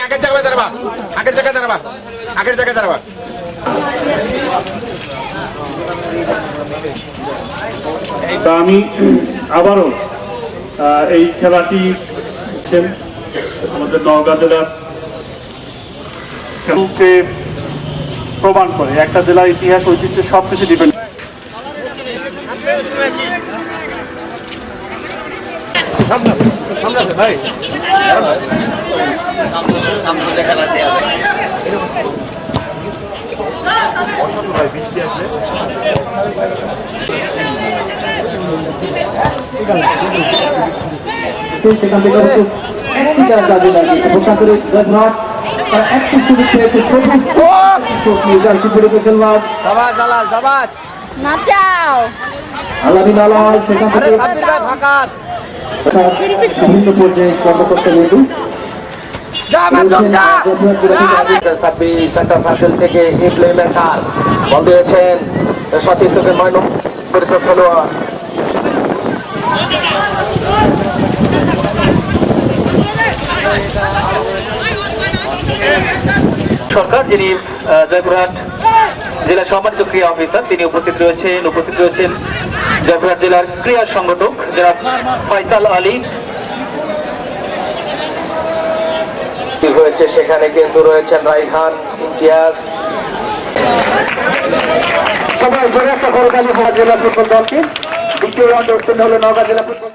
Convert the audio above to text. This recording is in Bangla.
আগের জায়গায় দাঁড়াবা, আগের জায়গায় দাঁড়াবা, আগের জায়গায় দাঁড়াবা। আমি আবারও এই খেলাটি আমাদের নওগাঁ জেলার খেলকে প্রমাণ করে। একটা জেলার ইতিহাস ঐতিহ্য সবকিছু ডিপেন্ড। ভাই বৃষ্টি আসলে সেখান থেকে একটি কাজে লাগে বোকা করে তারা একটি সুযোগ পেয়েছে আলামিন আলাল সেখান থেকে বিভিন্ন পর্যায়ে বন্ধ করতে কিন্তু থেকে ইমপ্লিমেন্টার বল দিয়েছেন সতীশ খেলোয়াড়। সরকার যিনি জয়পুরহাট জেলা সম্মানিত ক্রীড়া অফিসার তিনি উপস্থিত রয়েছেন জয়পুরহাট জেলার ক্রীড়া সংগঠক যারা ফয়সাল আলী হয়েছে, সেখানে কিন্তু রয়েছেন রাইহান ইমতিয়াজ। সবাই জোরে একটা করতালি জেলা ফুটবল দলকে। দ্বিতীয় রাউন্ডে উত্তীর্ণ হলো নওগাঁ জেলা ফুটবল।